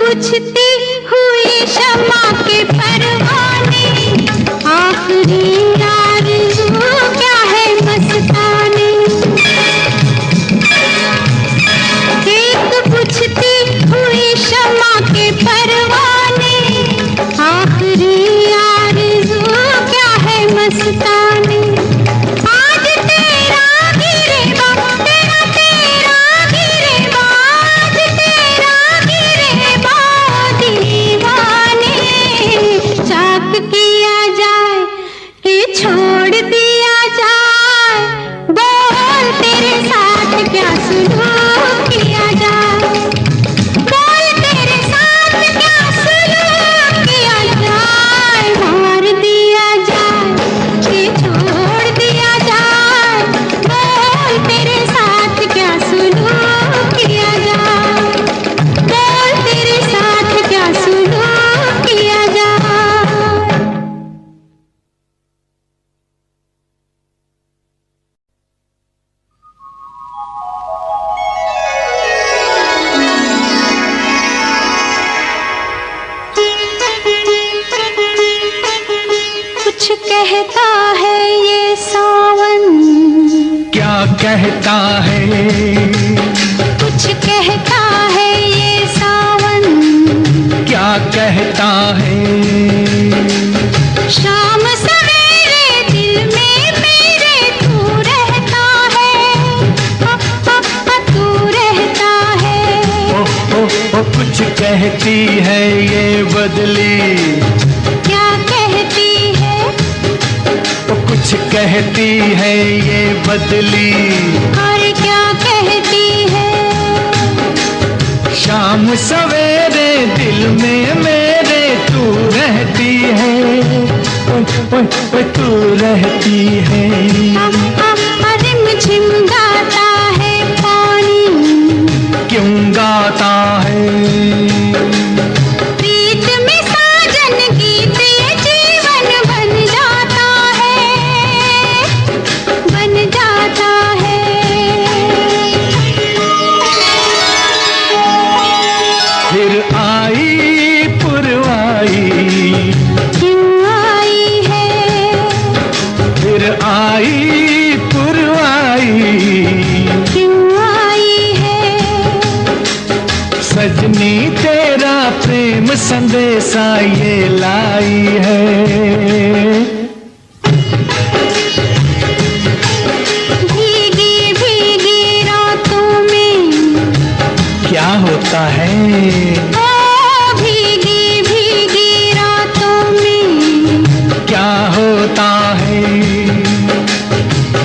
बुझती हुई शम्मा के परवाने, आखिरी आरज़ू क्या है मस्ताने। एक बुझती हुई शम्मा के परवाने, आखिरी आरज़ू क्या है मस्ताने। आज तेरा गिरेबा, तेरा तेरा गिरेबा, आज तेरा गिरेबा दीवाने। चाक किया जाए कि छोड़ दिया जाए, बोल तेरे साथ क्या सुलूक किया जाए, बोल तेरे साथ क्या सुलूक किया जाए। मार दिया जाए कि छोड़ दिया जाए, बोल तेरे साथ क्या सुलूक किया जाए, बोल तेरे साथ क्या सुलूक किया जाए। कुछ कहता है ये सावन, क्या कहता है? कुछ कहता है ये सावन, क्या कहता है? शाम सवेरे दिल में मेरे तू रहता है, तू रहता है। ओ कुछ कहती है ये बदली, क्या कहती है? ओ कुछ कहती है ये बदली, और क्या कहती है? शाम सवेरे दिल में मेरे तू रहती है, ओ तू रहती है। रिमझिम गाता है पानी, क्यों गाता है? प्रीत में साजन गीत ये जीवन बन जाता है, बन जाता है। फिर आई पुरवाई, क्यों आई है? फिर आई पुरवाई, क्यों आई है? सजनी तेरा प्रेम संदेशा ये लाई है। भीगी भीगी रातों में क्या होता है? ओ भीगी भीगी रातों में क्या होता है?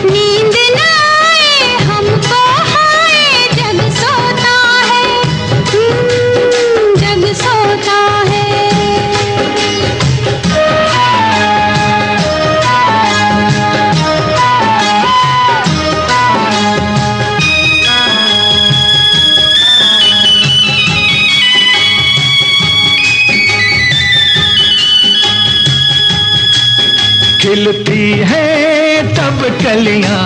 नींद न आए हमको, हाय जग सोता है, जग सोता है। खिलती है तब कलियां,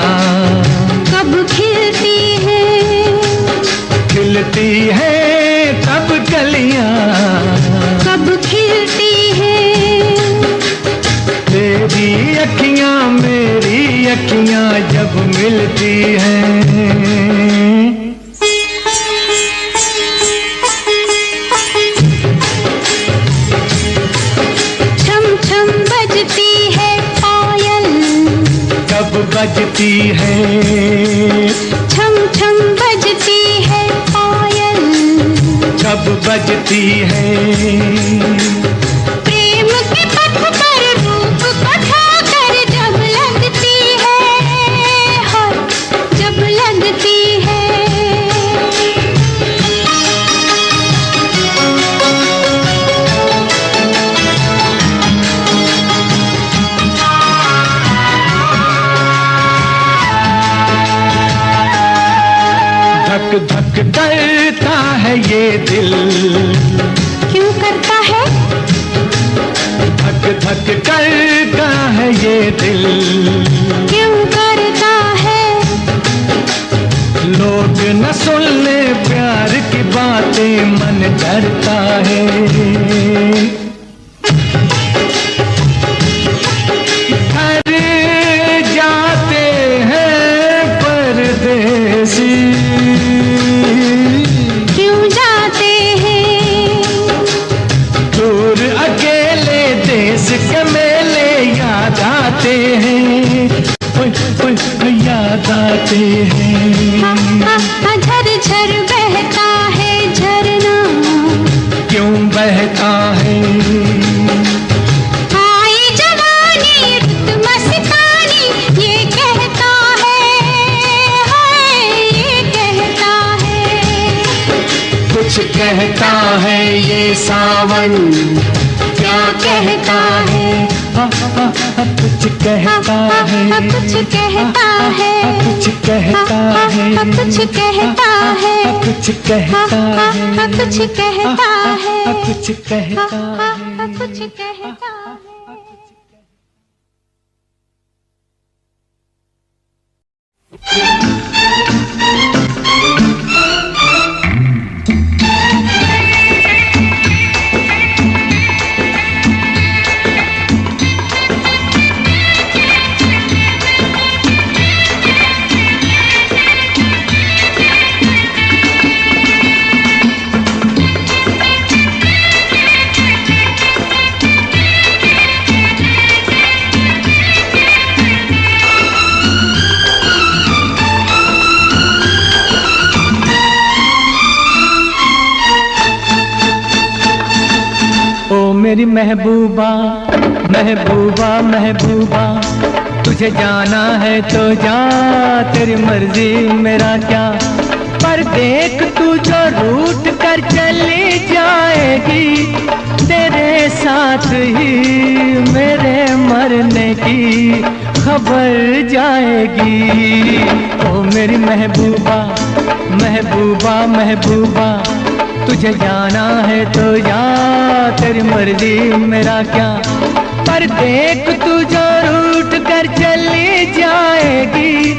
कब खिलती है? खिलती है तब कलियां, कब खिलती है? तेरी अखियां मेरी अखियां जब मिलती हैं। छम छम बजती है पायल, कब बजती है? छम छम बजती है पायल, कब बजती है? प्रेम के पथ पर रूप को ठाकर जब लगती है, हाँ, जब लगती है। धक धक करता है ये दिल, क्यों करता है? धक धक करता है ये दिल, क्यों करता है? लोग न सुन ले प्यार की बातें, मन डरता है। घर जाते हैं परदेसी, क्यों जाते हैं दूर अकेले देश के मेले, याद आते हैं, याद आते हैं। झरझर बहता है झरना, क्यों बहता है? आई जवानी रुत मस्तानी, ये कहता है ये कहता है। कुछ कहता है ये सावन, क्या कहता है? कुछ कहता है, कुछ कहता है, कुछ कहता है, कुछ कहता है, कुछ कहता है, कुछ कहता है, कुछ कहता है, कुछ कहता है। मेरी महबूबा महबूबा महबूबा, तुझे जाना है तो जा, तेरी मर्जी मेरा क्या। पर देख तू जो रूठ कर चली जाएगी, तेरे साथ ही मेरे मरने की खबर जाएगी। ओ मेरी महबूबा महबूबा महबूबा, तुझे जाना है तो जा, तेरी मर्जी मेरा क्या। पर देख तू जो रूठ कर चली जाएगी,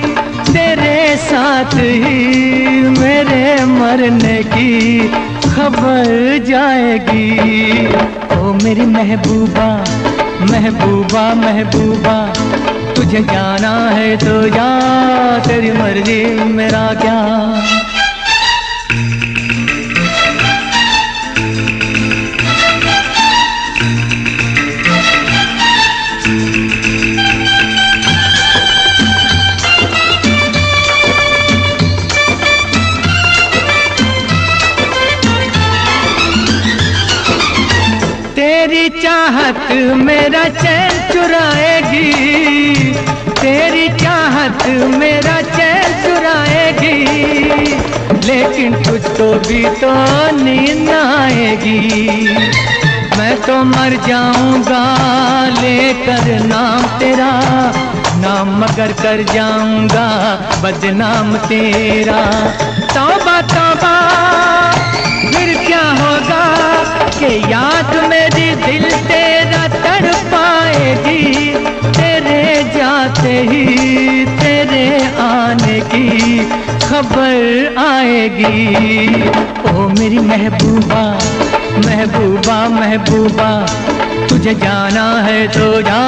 तेरे साथ ही मेरे मरने की खबर जाएगी। ओ मेरी महबूबा महबूबा महबूबा, तुझे जाना है तो जा, तेरी मर्जी मेरा क्या। तेरी चाहत मेरा चैन चुराएगी, तेरी चाहत मेरा चैन चुराएगी, लेकिन तुझको भी तो नींद आएगी। मैं तो मर जाऊंगा लेकर नाम तेरा, नाम मगर कर जाऊंगा बदनाम तेरा। तौबा तौबा फिर क्या होगा कि याद मेरी दिल तेरा तड़पाएगी, तेरे जाते ही तेरे आने की खबर आएगी। ओ मेरी महबूबा महबूबा महबूबा, तुझे जाना है तो जा,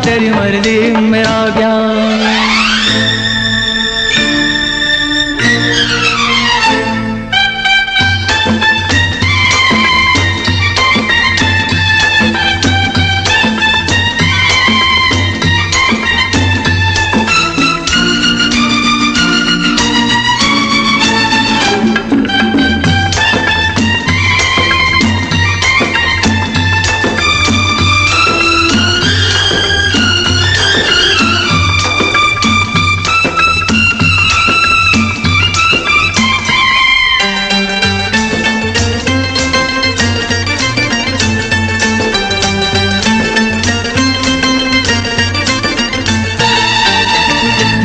तेरी मर्जी मेरा क्या।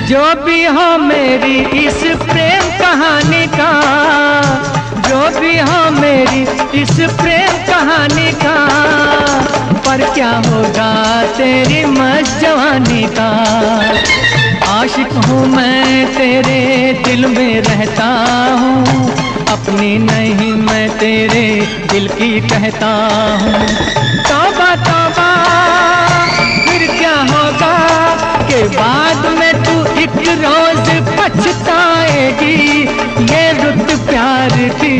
जो भी हो मेरी इस प्रेम कहानी का, जो भी हो मेरी इस प्रेम कहानी का, पर क्या होगा तेरी मस्त जवानी का। आशिक हूँ मैं तेरे दिल में रहता हूँ, अपनी नहीं मैं तेरे दिल की कहता हूँ। तौबा तौबा फिर क्या होगा कि बाद में तू एक रोज पछताएगी, ये रुत प्यार की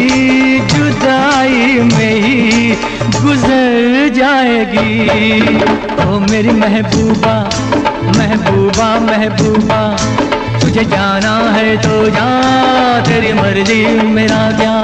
जुदाई में ही गुजर जाएगी। ओ मेरी महबूबा महबूबा महबूबा, तुझे जाना है तो जा, तेरी मर्जी मेरा क्या।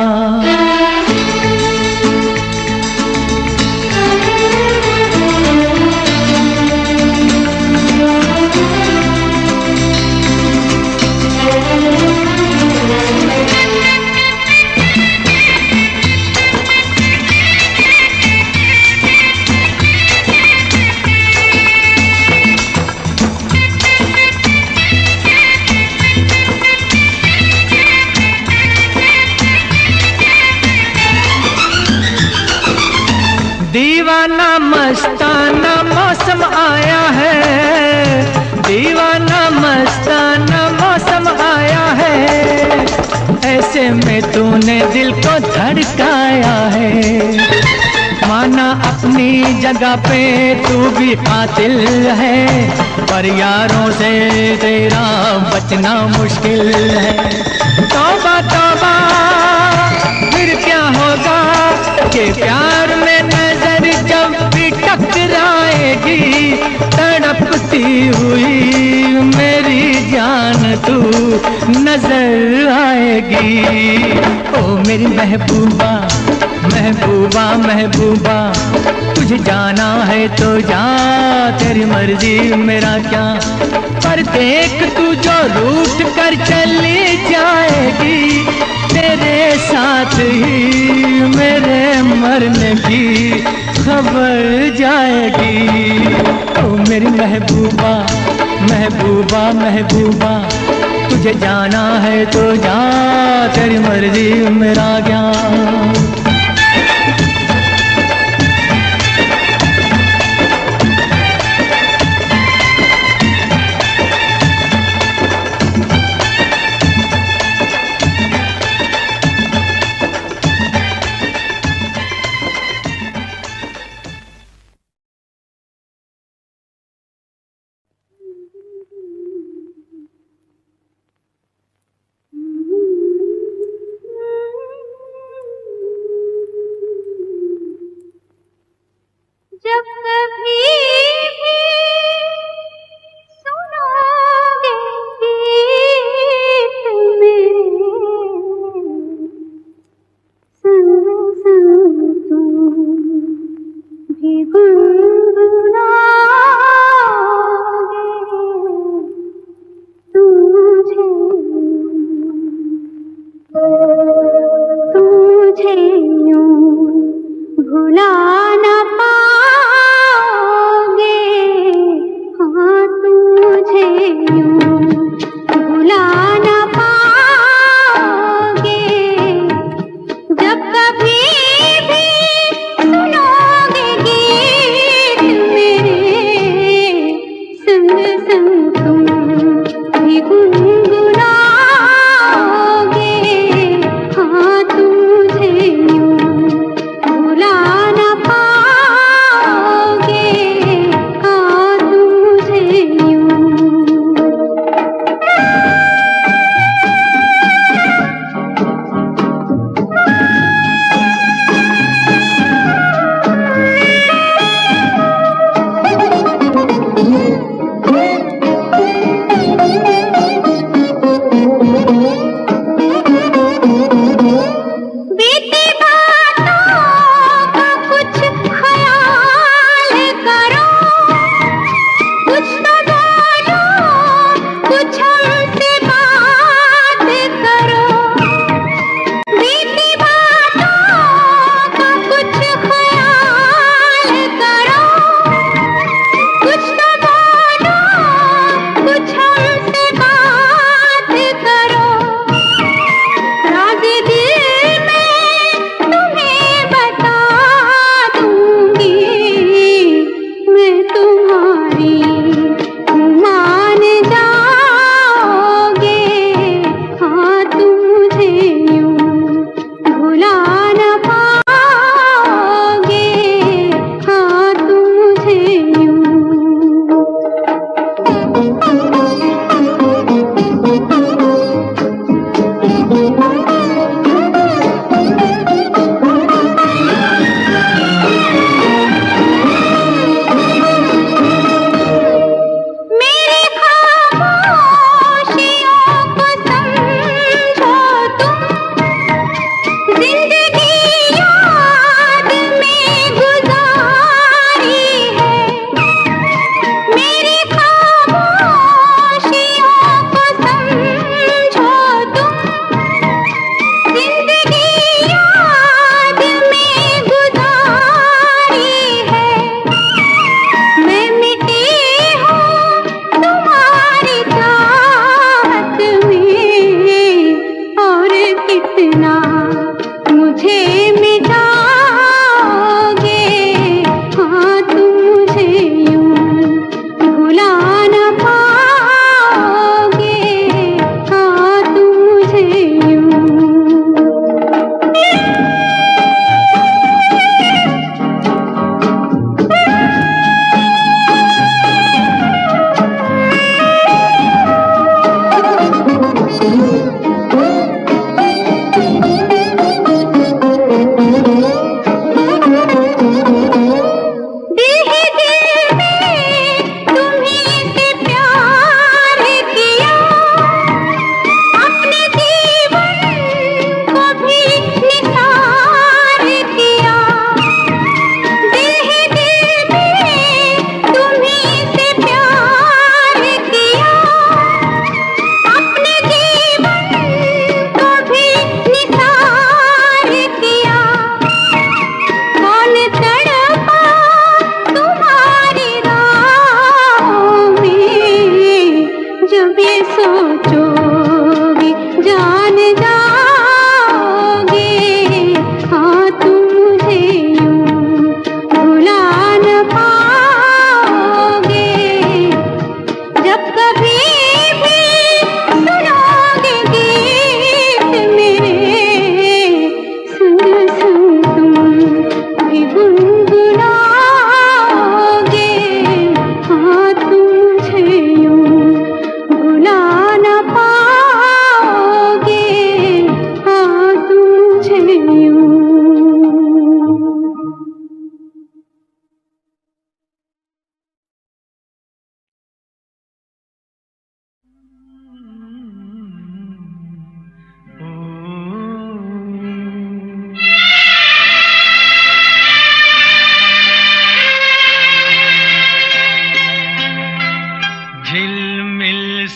दीवाना मस्ताना मौसम आया है, दीवाना मस्ताना मौसम आया है, ऐसे में तूने दिल को धड़काया है। माना अपनी जगह पे तू भी कातिल है, पर यारों से तेरा बचना मुश्किल है। तौबा तौबा फिर क्या होगा कि प्यार में नजर जब भी टकराएगी, तड़पती हुई मेरी जान तू नजर आएगी। ओ मेरी महबूबा महबूबा महबूबा, तुझे जाना है तो जा, तेरी मर्जी मेरा क्या। पर देख तू जो रूठ कर चली जाएगी, तेरे साथ ही मेरे मरने की खबर जाएगी। ओ मेरी महबूबा महबूबा महबूबा, तुझे जाना है तो जा, तेरी मर्जी मेरा क्या। जब कभी भी सुनोगे गीत मेरे, संग संग तुम भी गुनगुनाओगे। तुझे यूं भुला न पाओगे, हाँ तुझे यूं भुला न पाओगे। जब कभी भी सुनोगे गीत मेरे, संग संग तुम भी गुनगुनाओगे। हाँ तुझे यूं भुला न पाओगे।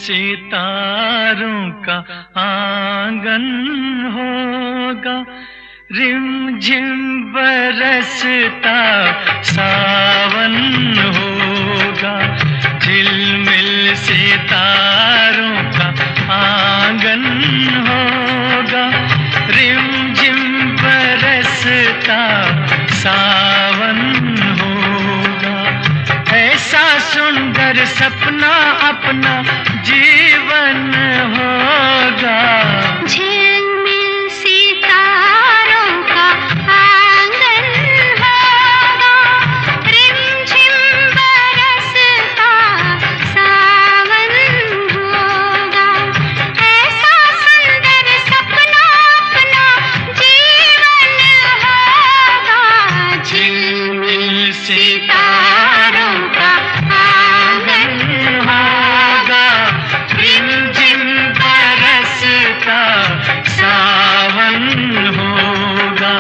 सितारों का आंगन होगा, रिम झिम बरसता सावन होगा, झिलमिल सितारों का आंगन होगा, रिम झिम बरसता सावन होगा। ऐसा सुंदर सपना अपना जीवन होगा, झिलमिल सितारों का आंगन होगा, रिमझिम बरसता सावन होगा। ऐसा सुंदर सपना अपना जीवन होगा, झिलमिल सितारों का आंगन होगा, रिमझिम बरसता सावन होगा।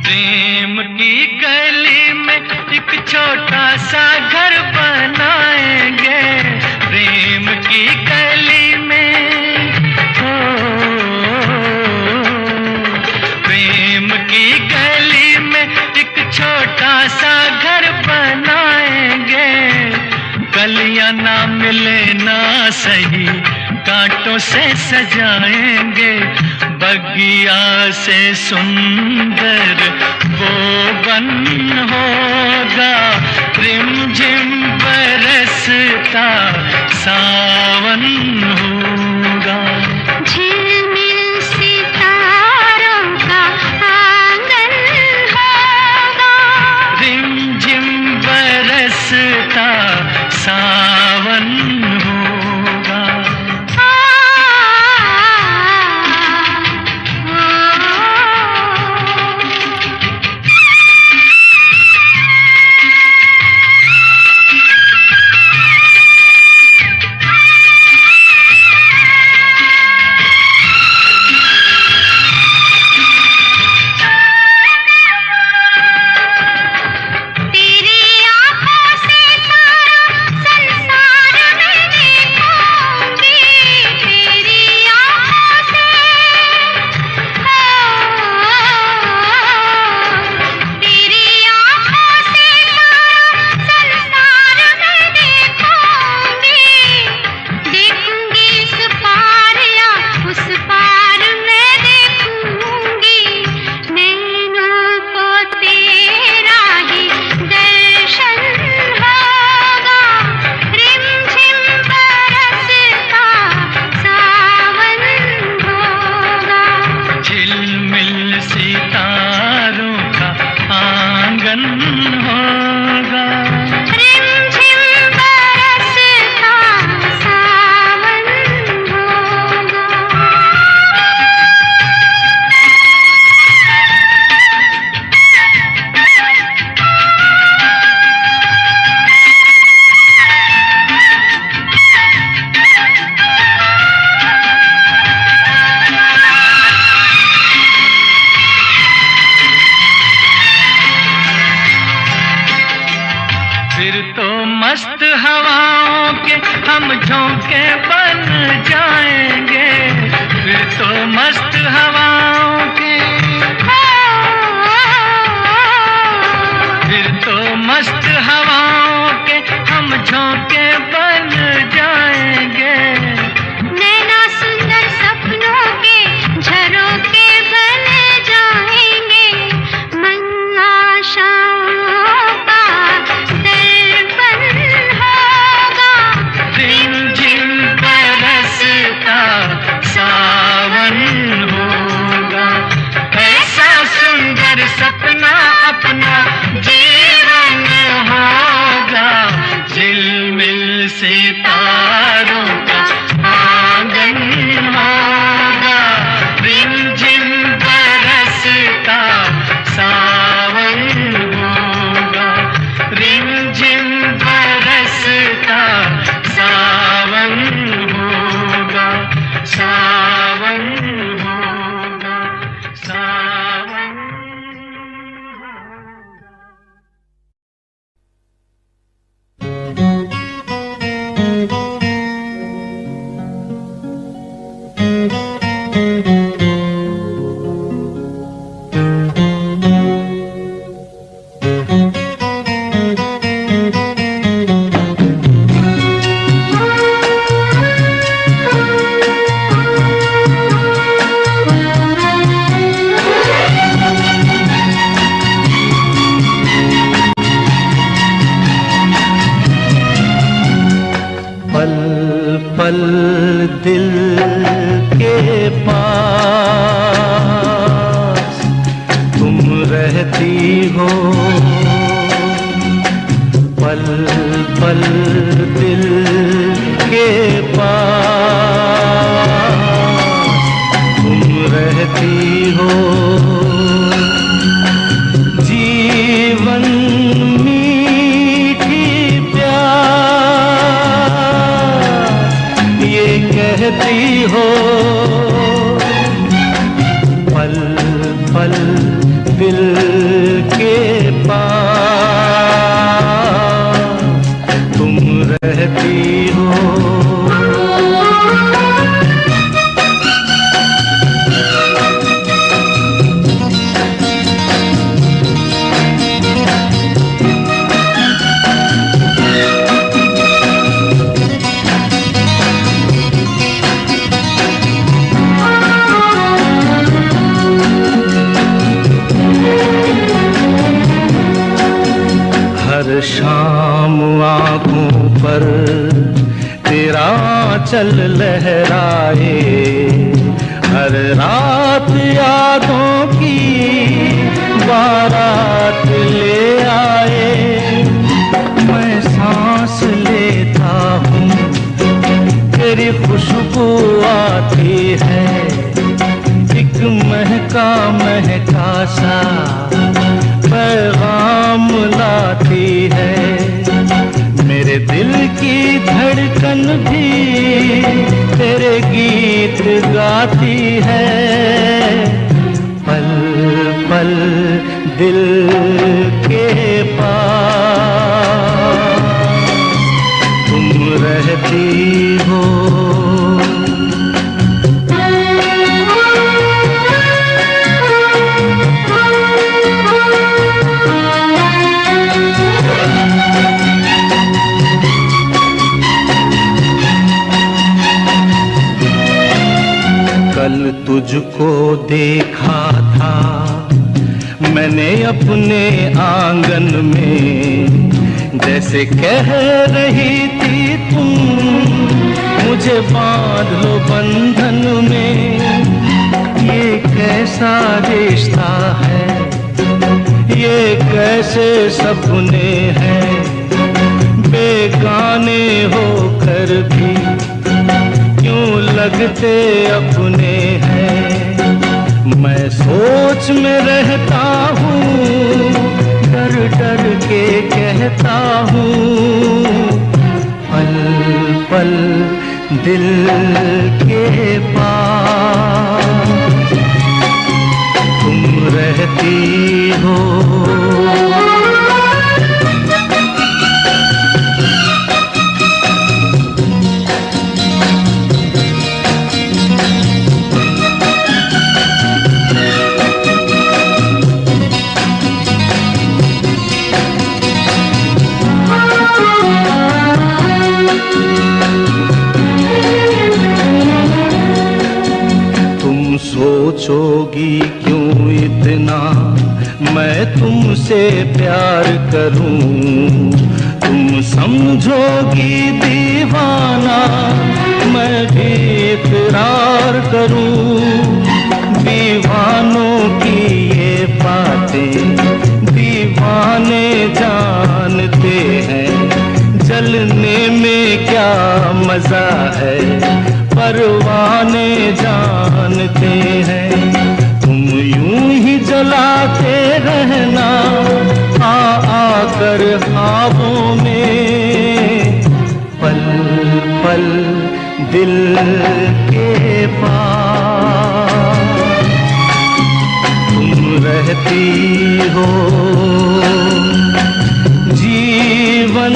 प्रेम की गली में एक छोटा सा घर बनाएंगे, प्रेम की गली में, प्रेम की गली में एक छोटा सा घर बनाएंगे। कलियां ना मिले ना सही, कांटों से सजाएंगे, बगिया से सुंदर वो बन होगा, रिमझिम बरसता सावन होगा। झिलमिल सितारों का आंगन होगा, रिमझिम बरसता सावन होगा। सितारों का आंगन होगा, रिमझिम बरसता सावन होगा। फिर तो मस्त हवाओं के हम झोंके बन जाएंगे, फिर तो मस्त हवाओं के, फिर तो मस्त हवाओं के हम झोंके बन जाएंगे। नैना सुंदर सपनों के झरोखे बन जाएंगे, मन आशाओं का दर्पण होगा, रिमझिम बरसता सावन होगा। रहती हो, पल पल दिल के पास तुम रहती हो। जीवन मीठी प्यार ये कहती हो, पल पल दिल के पास तुम रहती हो। हर शाम आँखों पर तेरा चल लहराए, हर रात यादों की बारात ले आए। मैं सांस लेता हूँ तेरी खुशबू आती है, एक महका महका सा पैगाम लाती है। मेरे दिल की धड़कन भी तेरे गीत गाती है, पल पल दिल के पास तुम रहती हो। कल तुझको देखा था मैंने अपने आंगन में, जैसे कह रही थी तुम मुझे बांध लो बंधन में। ये कैसा रिश्ता है, ये कैसे सपने हैं, बेगाने होकर भी क्यों लगते अपने हैं। मैं सोच में रहता हूँ, डर डर के कहता हूँ, पल पल दिल के पास तुम रहती हो। सोचोगी क्यों इतना मैं तुमसे प्यार करूं, तुम समझोगी दीवाना मैं भी इकरार करूं। दीवानों की ये बातें दीवाने जानते हैं, जलने में क्या मजा है परवाने जानते हैं। तुम यूं ही जलाते रहना आकर ख्वाबों में, पल पल दिल के पास तुम रहती हो। जीवन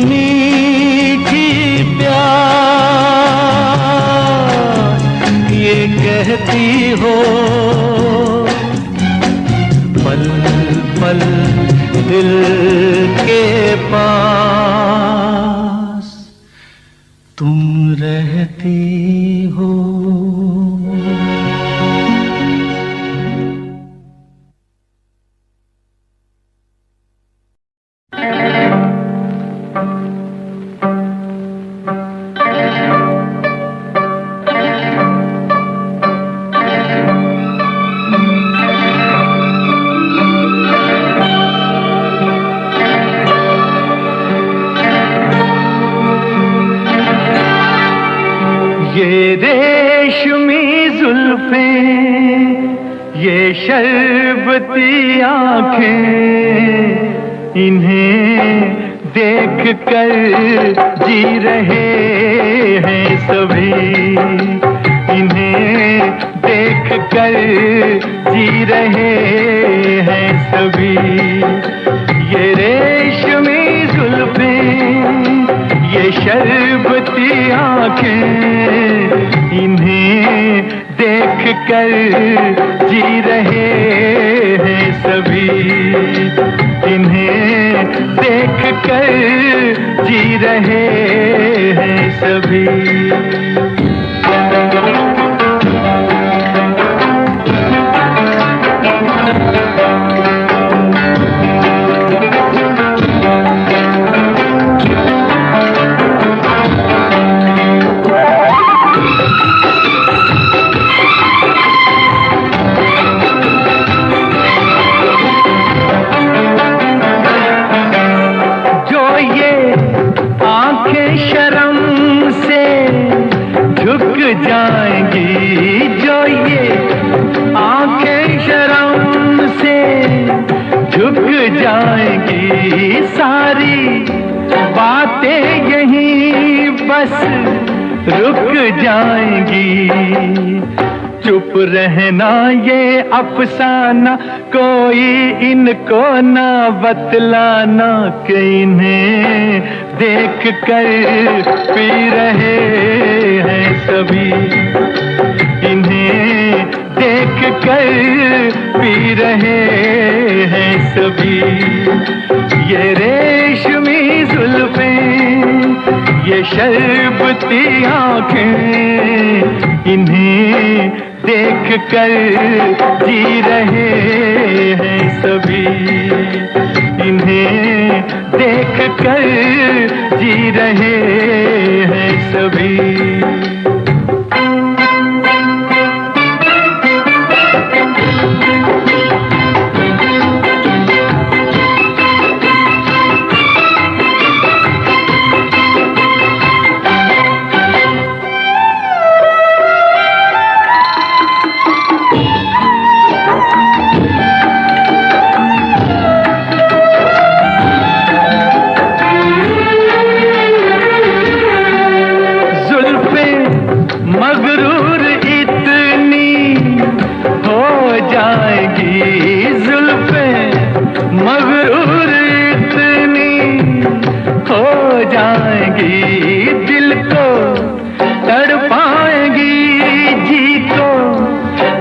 मीठी प्यार ये कहती हो, पल पल दिल के पास तुम रहती हो। ये रेशमी जुल्फें, ये शरबती आंखें, इन्हें देख कर जी रहे हैं सभी, इन्हें देख कर जी रहे हैं सभी। ये रेशमी जुल्फें, ये शरबती आंखें, इन्हें देख कर जी रहे हैं सभी, इन्हें देख कर जी रहे हैं सभी। जाएंगी जो ये आंखें शर्म से झुक जाएंगी, सारी बातें यहीं बस रुक जाएंगी। चुप रहना ये अफसाना, कोई इनको ना बतलाना, कि इन्हें देख कर पी रहे हैं सभी, इन्हें देख कर पी रहे हैं सभी। ये रेशमी जुल्फें, ये शरबती आंखें, इन्हें देख कर जी रहे हैं सभी, इन्हें देख कर जी रहे हैं सभी। दिल को तड़पाएंगी, जी को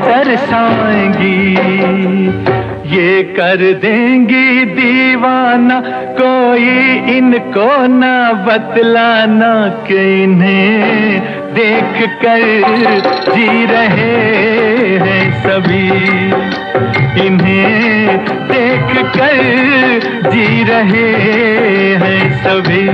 तरसाएंगी, ये कर देंगी दीवाना, कोई इनको ना बतलाना, कि इन्हें देख कर जी रहे हैं सभी, इन्हें देख कर जी रहे हैं सभी।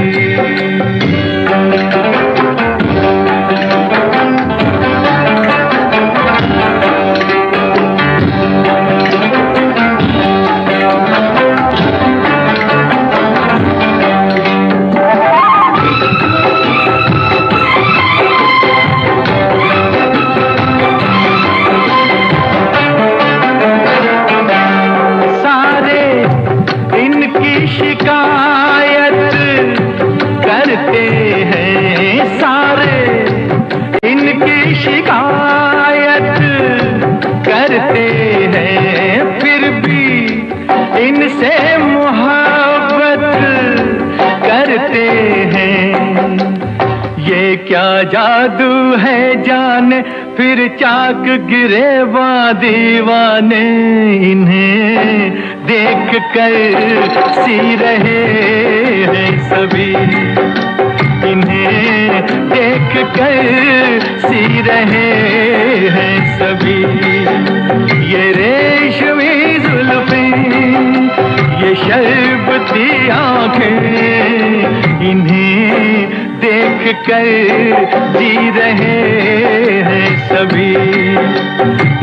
शिकायत करते हैं सारे, इनकी शिकायत करते हैं, फिर भी इनसे मोहब्बत करते हैं। ये क्या जादू है जाने, फिर चाक गिरे दीवाने, इन्हें देख कर सी रहे हैं सभी, इन्हें देख कर सी रहे हैं सभी। ये रेशमी जुल्फें, ये शरबती आंखें, इन्हें देख कर जी रहे हैं सभी,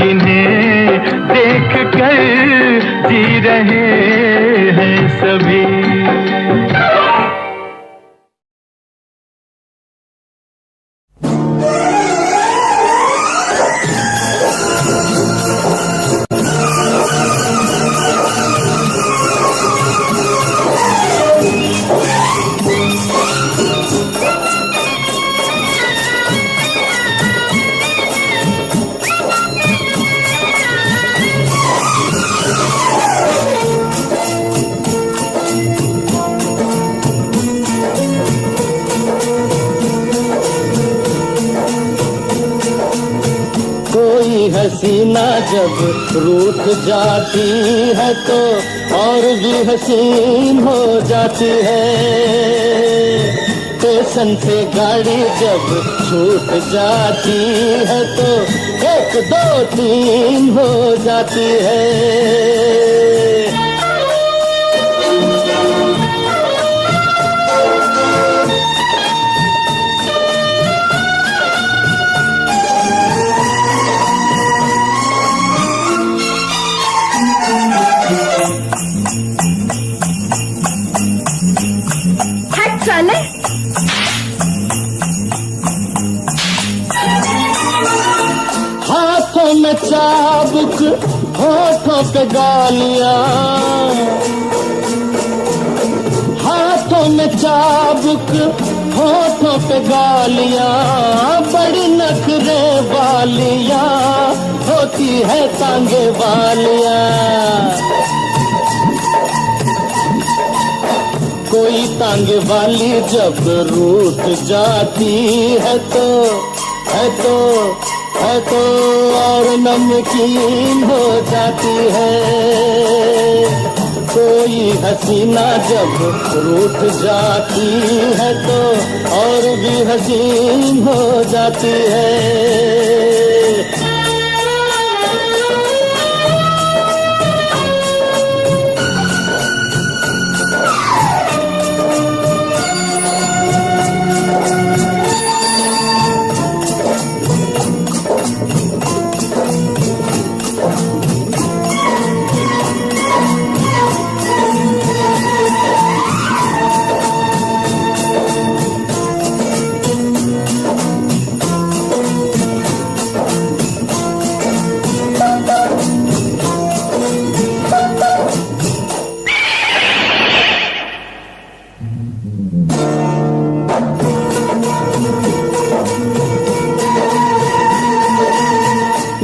इन्हें देख कर जी रहे हैं सभी। हसीना जब रूठ जाती है तो और भी हसीन हो जाती है। स्टेशन से गाड़ी जब छूट जाती है तो 1 2 3 हो जाती है। साले हाथों में चाबुक होठों पे गालियां, हाथों में चाबुक होठों पे गालियां, बड़ी नखरे वालियां होती है तांगे वालियां। कोई तांगे वाली जब रूठ जाती है तो और नमकीन हो जाती है। कोई हसीना जब रूठ जाती है तो और भी हसीन हो जाती है।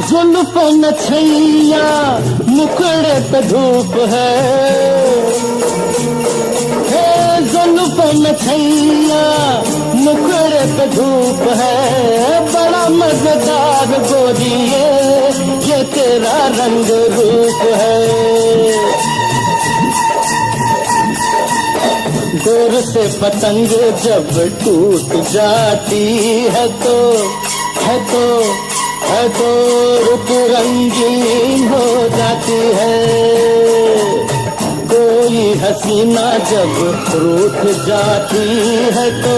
जुल्फों में छैया मुखड़े पे धूप है, जुल्फों में छैया मुखड़े पे धूप है। बड़ा मजेदार गोरिये ये तेरा रंग रूप है। दूर से पतंग जब टूट जाती है तो रुत रंगीन हो जाती है। कोई हसीना जब रूठ जाती है तो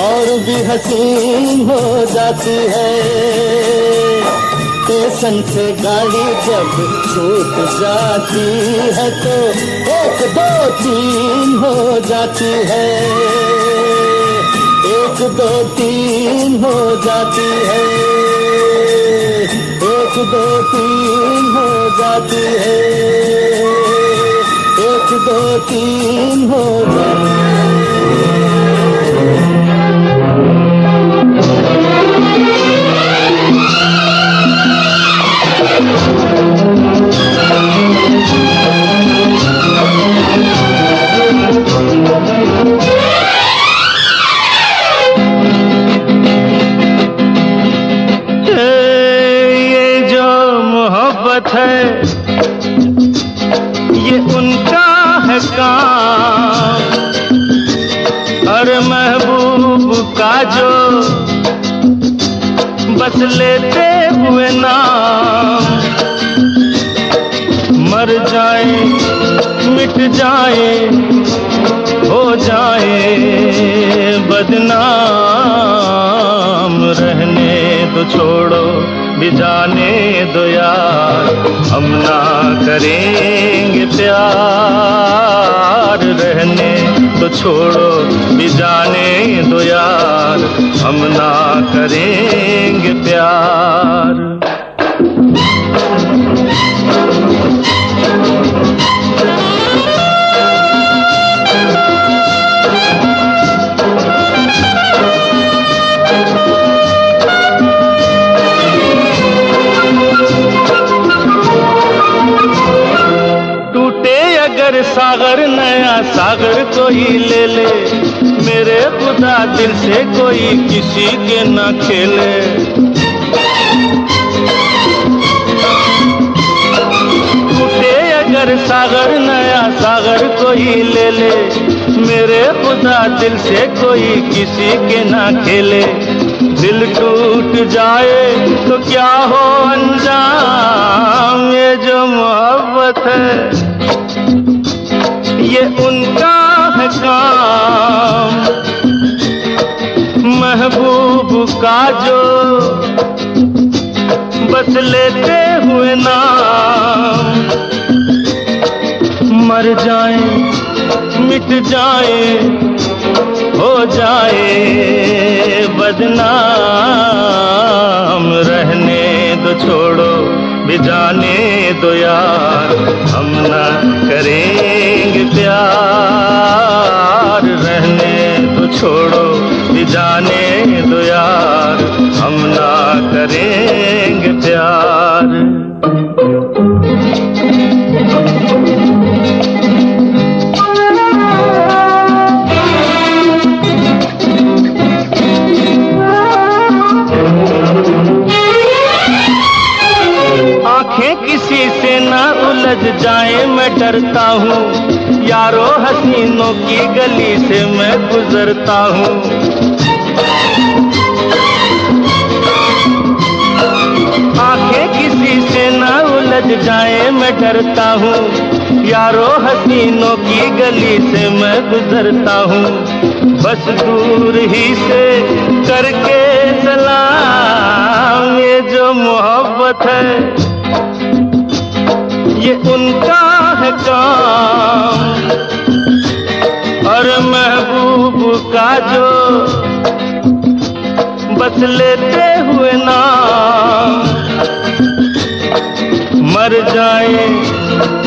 और भी हसीन हो जाती है। स्टेशन से गाड़ी जब छूट जाती है तो 1 2 3 हो जाती है। 1 2 3 हो जाती है। 1 2 3 हो जाती है। 1 2 3 हो जाती है। है ये उनका है काम, अरे महबूब का जो बस लेते हुए नाम, मर जाए मिट जाए हो जाए बदनाम, रहने तो छोड़ो भी जाने दो यार, हम ना करेंगे प्यार। रहने तो छोड़ो भी जाने दो यार, हम ना करेंगे प्यार। अगर सागर नया सागर कोई ले ले, मेरे खुदा दिल से कोई किसी के न खेले। अगर सागर नया सागर कोई ले ले, मेरे खुदा दिल से कोई किसी के ना खेले। दिल टूट जाए तो क्या हो अंजाम, ये जो मोहब्बत है ये उनका है काम। महबूब का जो बस लेते हुए नाम, मर जाए मिट जाए हो जाए बदनाम। रहने दो छोड़ो भी जाने दो यार, हम ना करेंगे प्यार। रहने दो छोड़ो भी जाने दो यार, हम ना करेंगे प्यार। आंखें किसी से ना उलझ जाए मैं डरता हूँ, यारो हसीनों की गली से मैं गुजरता हूँ। आंखें किसी से ना उलझ जाए मैं डरता हूँ, यारो हसीनों की गली से मैं गुजरता हूँ। बस दूर ही से करके सलाम, ये जो मोहब्बत है ये उनका है काम। और महबूब का जो बस लेते हुए नाम, मर जाए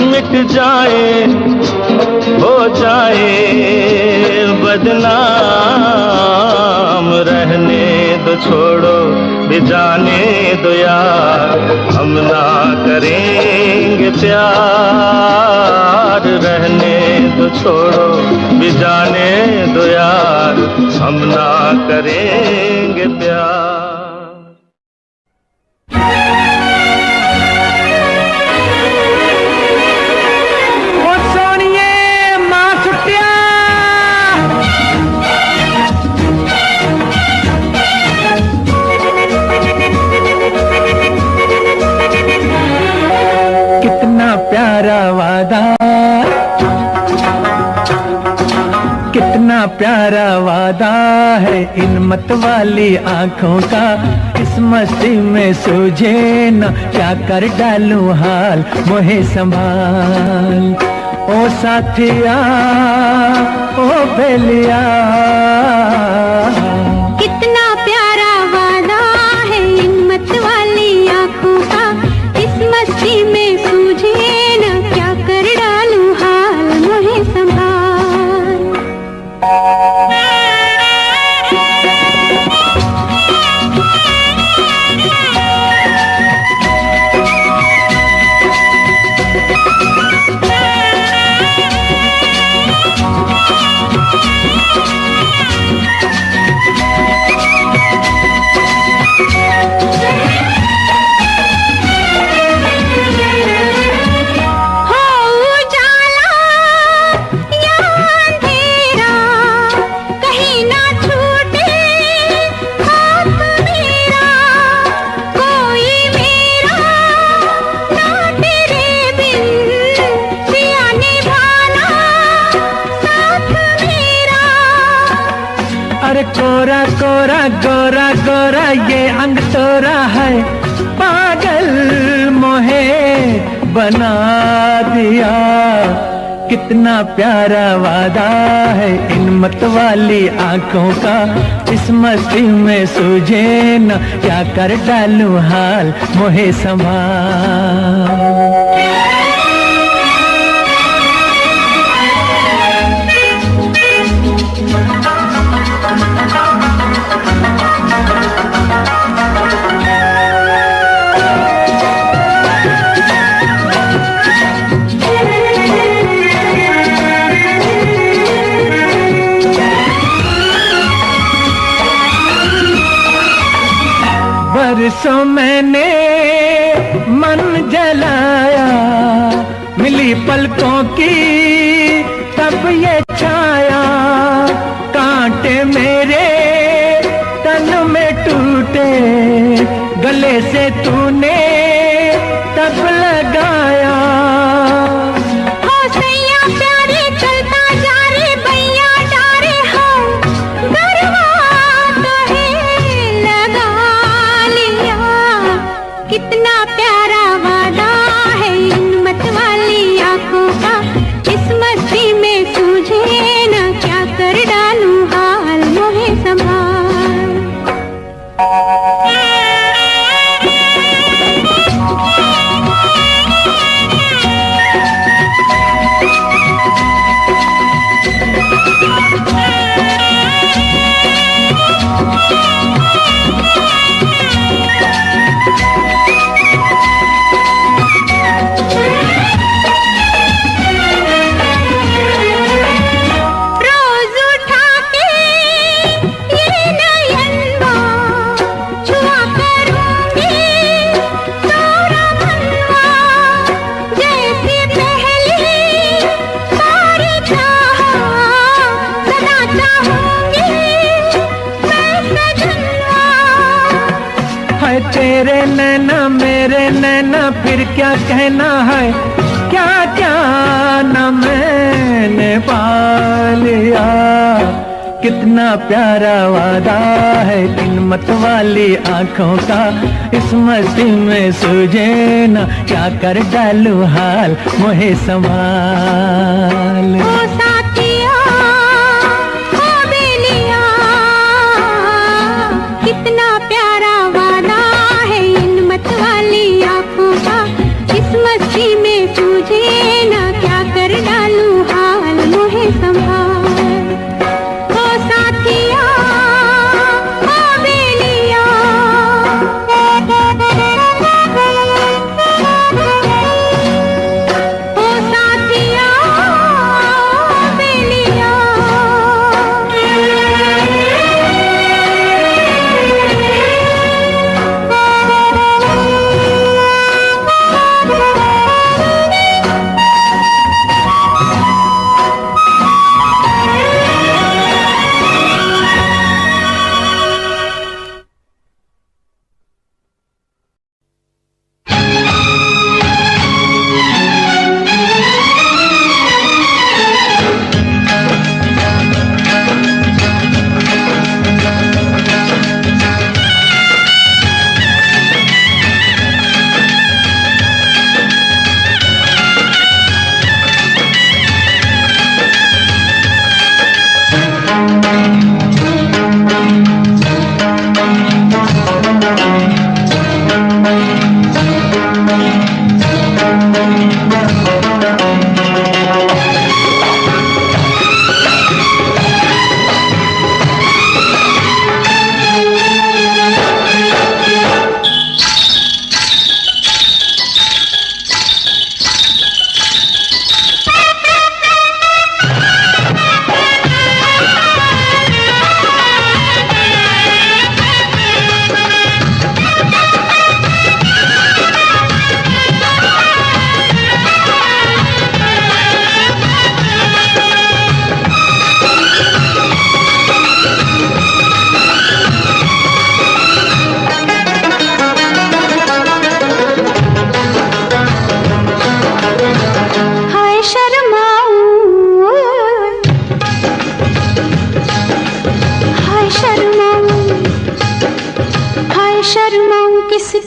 मिट जाए हो जाए बदनाम। रहने दो छोड़ो भी जाने दो यार, हम ना करेंगे प्यार। रहने दो छोड़ो भी जाने दो यार, हम ना करेंगे प्यार। प्यारा वादा, कितना प्यारा वादा है इन मत वाली आँखों का। इस मस्ती में सूझे न क्या कर डालूं हाल, मोहे संभाल ओ साथिया ओ बेलिया। कितना प्यारा वादा है इन मत वाली आँखों का, इस मस्ती में सूझे न क्या कर डालूं हाल, मोहे संभाल। कोरा कोरा गोरा गोरा ये अंग तोरा है, पागल मोहे बना दिया। कितना प्यारा वादा है इन मत वाली आँखों का, इस मस्ती में सूझे न क्या कर डालूं हाल, मोहे संभाल। बरसों मैंने मन जलाया, मिली पलकों की तब ये छाया, कांटे मेरे तन में टूटे, गले से तूने तब लगाया। हो सैया प्यारे चलता जा रे भैया डारे हो, गरबा तो है लगा लिया। कितना प्यारा वादा है इन मत वाली आंखों का, इस मस्ती में सूझे न क्या कर डालूं हाल मोहे संभाल। रोज उठा के ये नयनवा छुआ करूंगी तोरा मनवा, जैसी पहली बार चाहा सदा चाहूंगी मैं सजनवा। है तेरे नैना मेरे नैना फिर क्या कहना है, क्या क्या न मैंने पा लिया। कितना प्यारा वादा है इन मत वाली आंखों का, इस मस्ती में सूझे न क्या कर डालूं हाल मोहे संभाल। ओ साथिया ओ बेलिया, कितना प्यारा वादा है इन मत वाली आंखों का, इस मस्ती में सूझे न क्या कर डालूं हाल मोहे संभाल। ओ साथिया ओ बेलिया, ओ साथिया ओ बेलिया।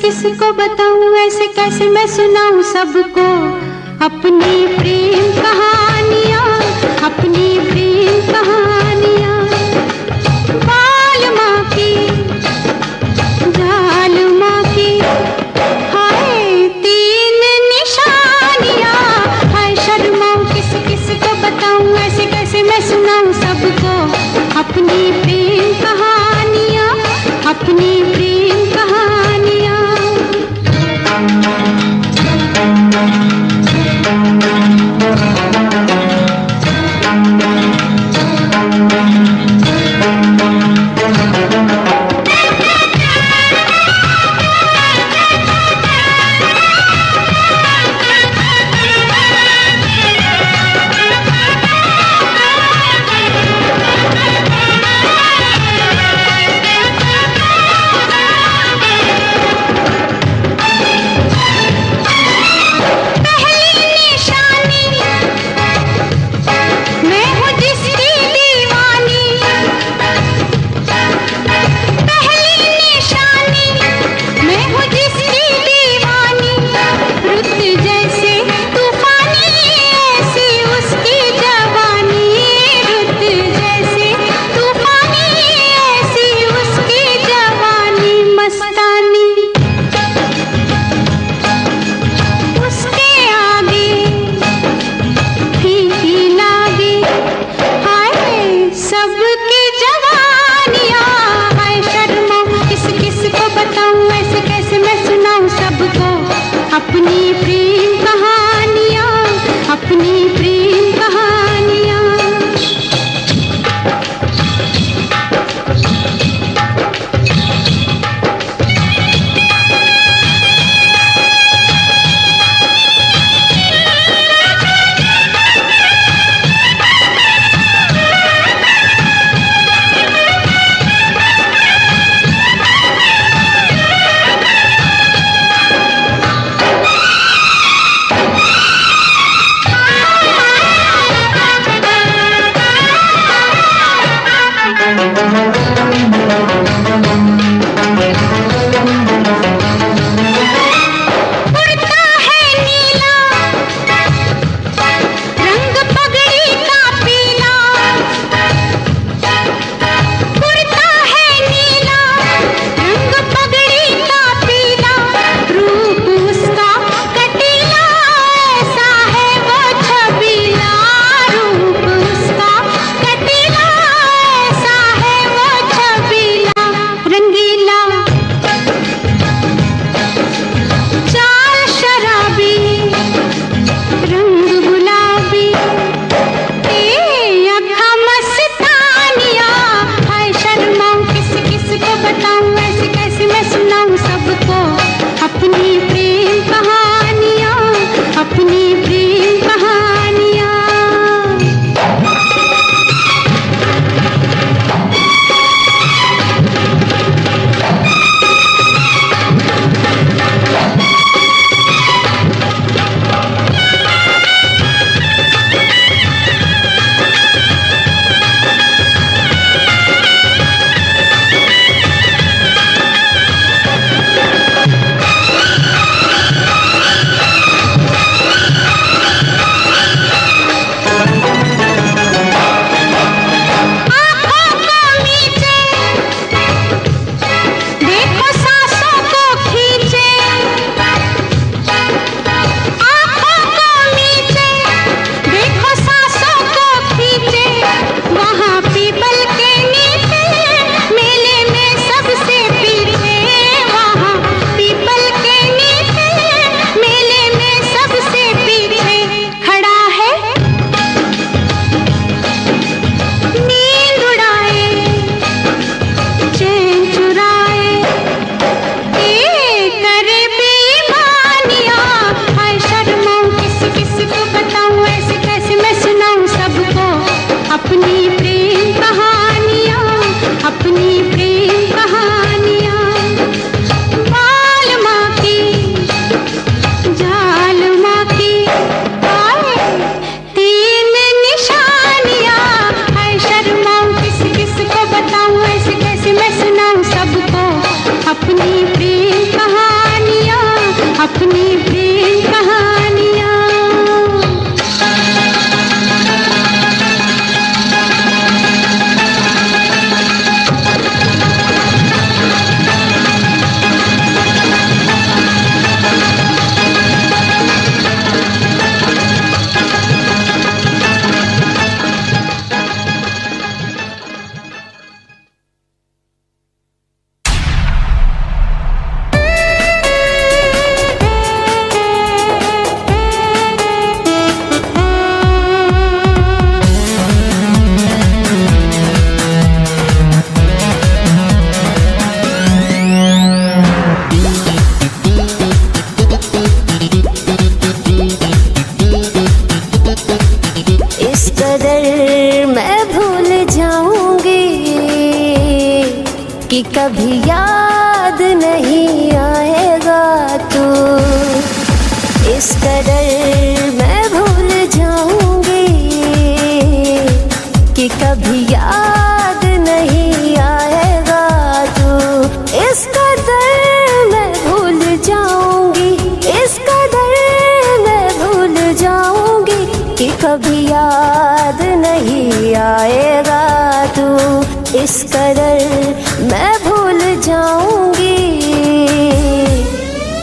किसको बताऊं ऐसे कैसे मैं सुनाऊं सबको अपनी प्रेम कहानियां, अपनी प्रेम कहानियां। बाल माँ की जाल माँ की हाय तीन निशानियां, हाय शर्माऊं किस को बताऊं ऐसे कैसे मैं सुनाऊं सबको अपनी प्रेम कहानियां, अपनी प्रेम कहानियां। कि कभी याद नहीं आएगा तू। इस कदर मैं भूल जाऊंगी कि कभी याद नहीं आएगा तू। इस कदर मैं भूल जाऊंगी, इस कदर मैं भूल जाऊंगी कि कभी याद नहीं आएगा तू। इस कदर मैं भूल जाऊंगी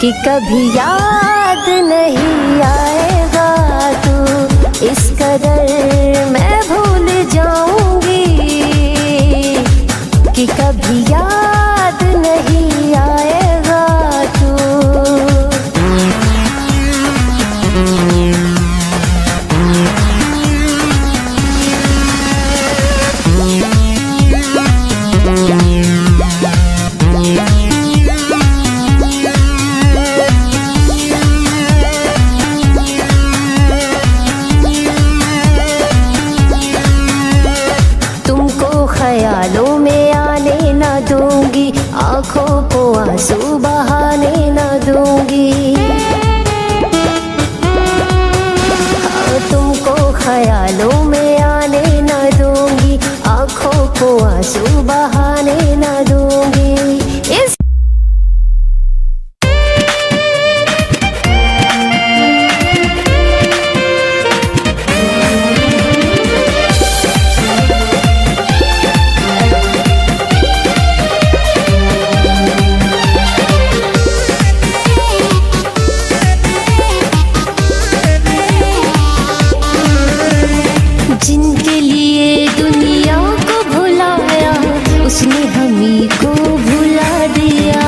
कि कभी याद नहीं आएगा तू। इस कदर मैं भूल जाऊंगी कि कभी याद नहीं आएगा तू। ख्यालों में आने न दूंगी, आँखों को आंसू बहाने न दूंगी। तुमको ख्यालों में आने न दूंगी, आँखों को आंसू बहाने न दूंगी। इस जिनके लिए दुनिया को भुलाया, उसने हमी को भुला दिया।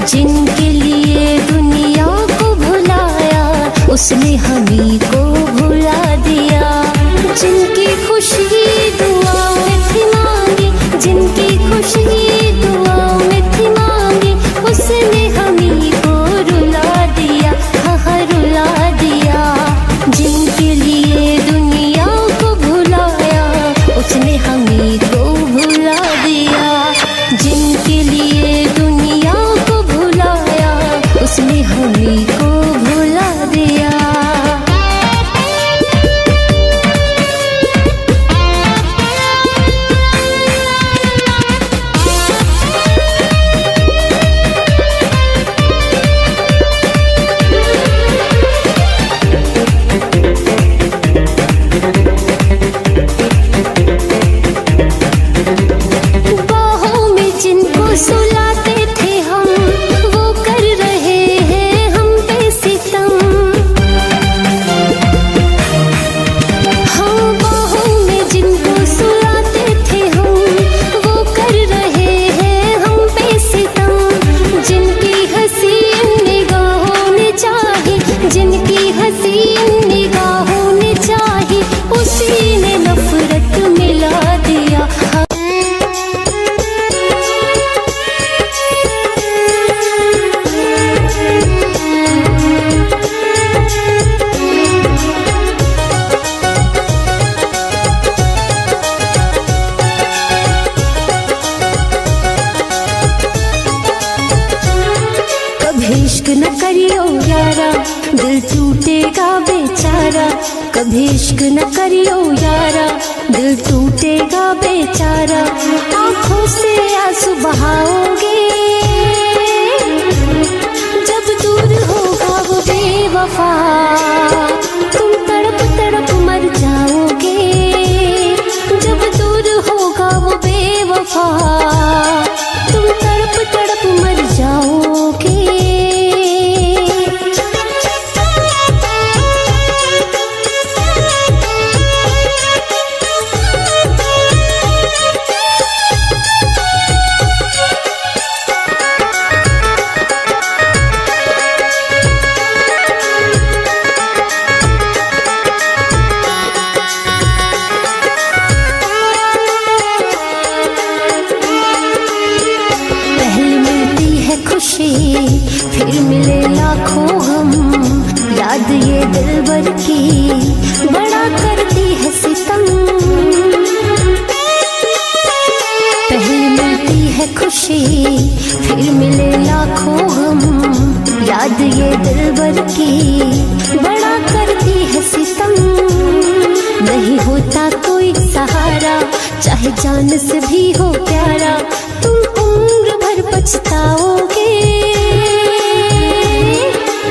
जिनके लिए दुनिया को भुलाया, उसने हमी को भुला दिया। जिनकी खुशी दुआओं में थी मांगी, जिनकी खुशी दुआओं में थी मांगी, उसने हमी को रुला दिया, हाँ रुला दिया। जिनके लिए दुनिया को भुलाया, उसने हमी को भुला दिया। जिनके लिए दुनिया को भुलाया, उसने हमी को भुला दिया। बाहों में जिनको सुलाते थे हम, वो कर रहे हैं हम पे सितम। हाँ, बाहों में जिनको सुलाते थे हम, वो कर रहे हैं हम पे सितम। जिनकी हसीन निगाहों ने चाही, जिनकी हसीन निगाहों ने चाही, उसी ने नफरत मिला दिया। कभी इश्क न करियो यारा, दिल टूटेगा बेचारा। कभी इश्क न करियो यारा, दिल टूटेगा बेचारा। आँखों से आंसू बहाओगे, जब दूर होगा वो बेवफा, तुम तड़प तड़प मर जाओगे। जब दूर होगा वो बेवफा, तुम तड़प तड़प मर जाओगे। फिर मिले लाखों हम, याद ये दिलबर की बड़ा करती है सितम। खुशी फिर मिले लाखों गम, याद ये दिलबर की बड़ा करती है सितम। नहीं होता कोई सहारा, चाहे जान से भी हो प्यारा, तुम उम्र भर पछताओगे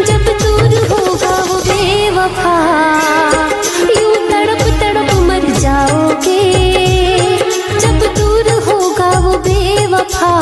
जब दूर होगा वो बेवफा, यूं तड़प तड़प मर जाओगे जब दूर होगा वो बेवफा।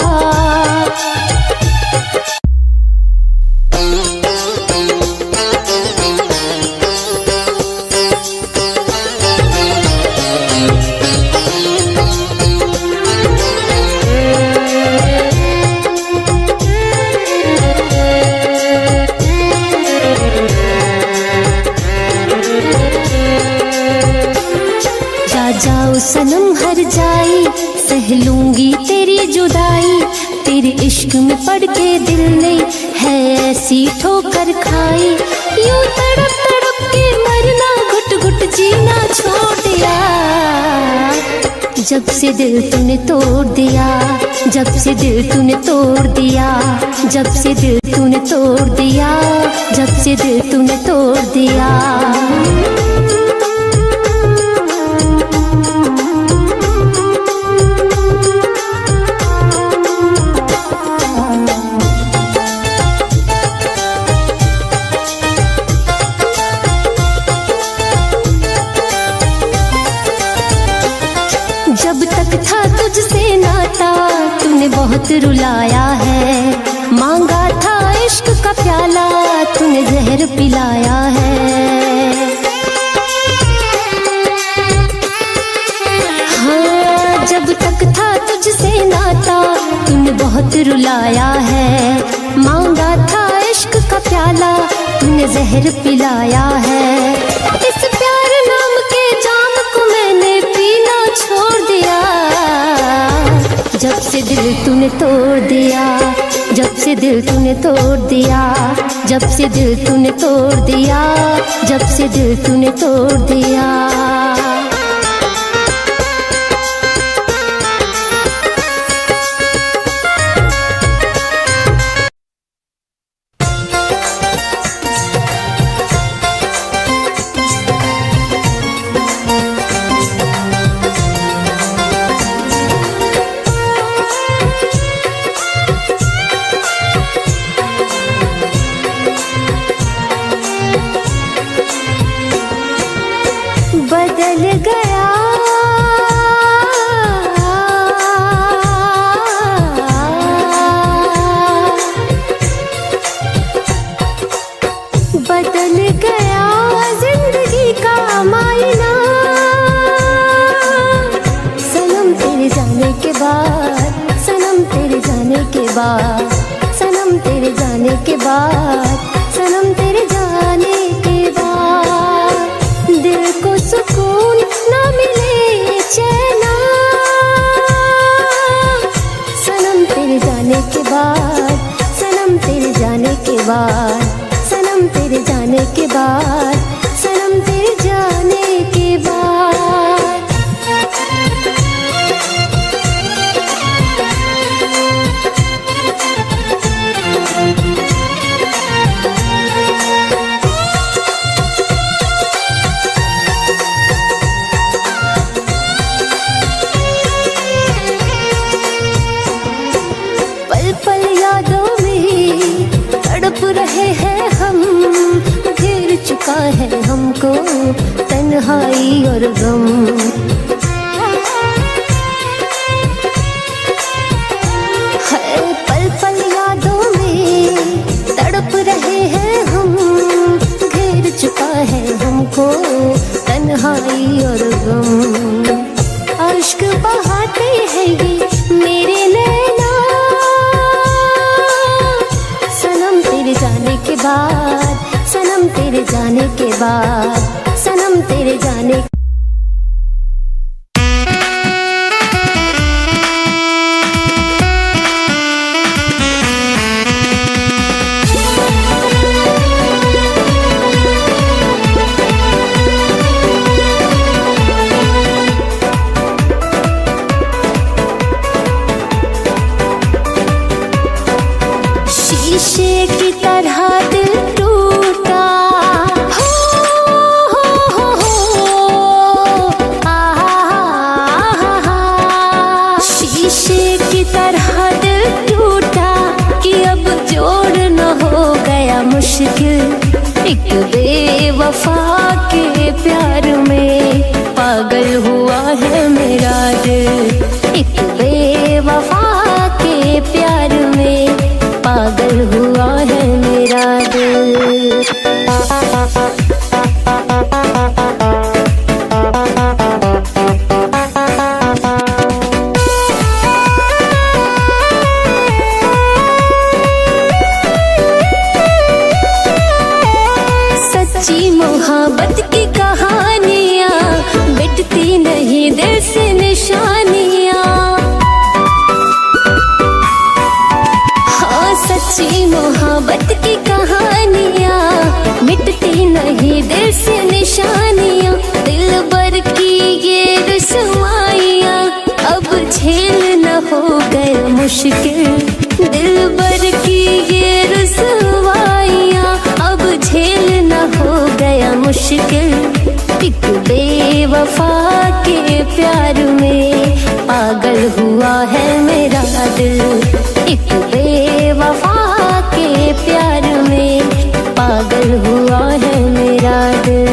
जाओ सनम हर जाई, सह लूंगी तेरी जुदाई, तेरे इश्क में पड़ के दिल ने है ऐसी ठोकर खाई, यूं तड़प तड़प के मरना घुट घुट जीना छोड़ दिया, जब से दिल तूने तोड़ दिया, जब से दिल तूने तोड़ दिया, जब से दिल तूने तोड़ दिया, जब से दिल तूने तोड़ दिया। जब तक था तुझसे नाता तूने बहुत रुलाया है, मांगा था इश्क का प्याला तूने जहर पिलाया है। हाँ, जब तक था तुझसे नाता तूने बहुत रुलाया है, मांगा था इश्क का प्याला तूने जहर पिलाया है। इस प्यार नाम के जाम को मैंने पीना छोड़ दिया, जब से दिल तूने तोड़ दिया, जब से दिल तूने तोड़ दिया, जब से दिल तूने तोड़ दिया, जब से दिल तूने तोड़ दिया। बदल गया बदल गया जिंदगी का मायना, सनम तेरे जाने के बाद, सनम तेरे जाने के बाद, सनम तेरे जाने के बाद, सनम तेरे जाने के बाद, दिल को सुकून न मिले चैना, सनम तेरे जाने के बाद, सनम तेरे जाने के बाद, सनम तेरे जाने के बाद, सनम तेरे जाने के बाद। पल पल यादों में तड़प रहे हैं हम, घेर चुका है हमको तन्हाई और गम। है पल पल यादों में तड़प रहे हैं हम, घेर चुका है हमको तन्हाई और गम। अश्क बहाते हैं ये मेरे नैना, सनम तेरे जाने के बाद, सनम तेरे जाने के बाद, सनम तेरे जाने एक बेवफा के प्यार में पागल हुआ है मेरा दिल। एक बेवफा के प्यार में पागल हुआ है मेरा दिल। सच्ची मोहब्बत की कहानियाँ मिटती नहीं दिल से निशानियाँ। हाँ, सच्ची मोहब्बत की कहानियाँ मिटती नहीं दिल से निशानियाँ। दिल भर की ये रुसवाइयाँ अब झेल न हो गए मुश्किल। दिल भर की ये रुसवाइयाँ अब झेल न हो गया मुश्किल। एक बेवफा के प्यार में पागल हुआ है मेरा दिल। एक बेवफा के प्यार में पागल हुआ है मेरा दिल।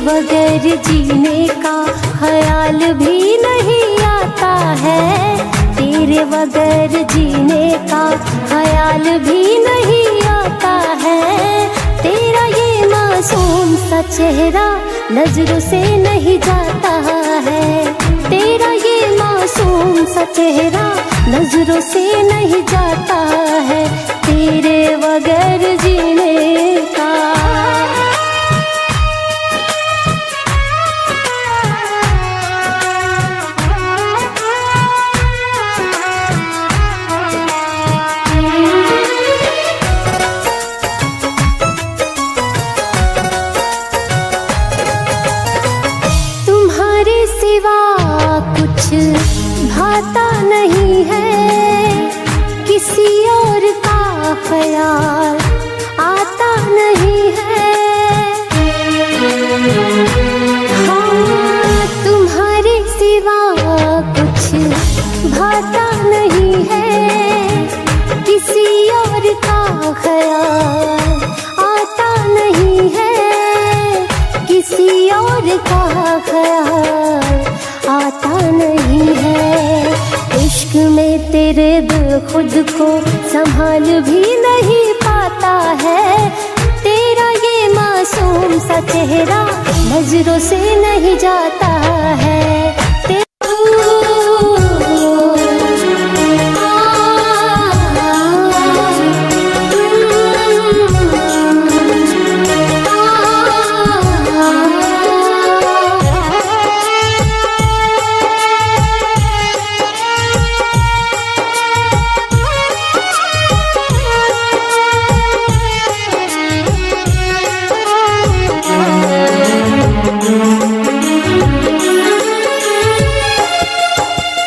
बगैर जीने का ख्याल भी नहीं आता है। तेरे बगैर जीने का ख्याल भी नहीं आता है। तेरा ये मासूम सा चेहरा नजरों से नहीं जाता है। तेरा ये मासूम सा चेहरा नजरों से नहीं जाता है। तेरे बगैर जीने का भाता नहीं है। किसी और का ख्याल आता नहीं है। हाँ, तुम्हारे सिवा कुछ भाता नहीं है। किसी और का ख्याल आता नहीं है। किसी और का ख्याल आता नहीं है। इश्क में तेरे दिल खुद को संभाल भी नहीं पाता है। तेरा ये मासूम सा चेहरा नजरों से नहीं जाता है।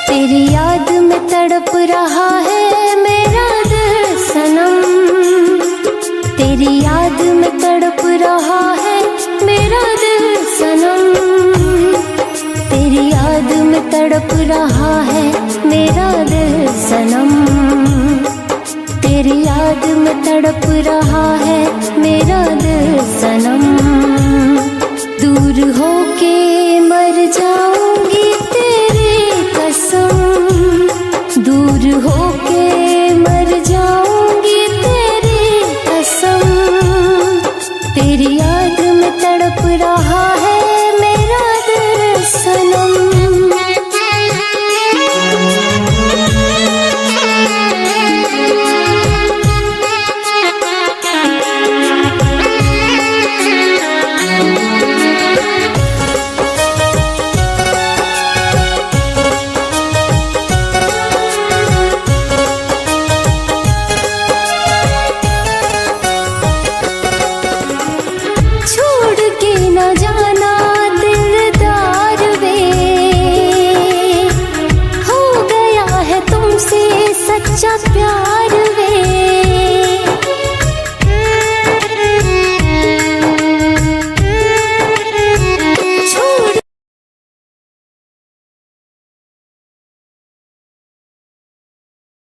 तेरी याद में तड़प रहा है मेरा दिल सनम। तेरी याद में तड़प रहा है मेरा दिल सनम। तेरी याद में तड़प रहा है मेरा दिल सनम। तेरी याद में तड़प रहा है मेरा दिल सनम। दूर हो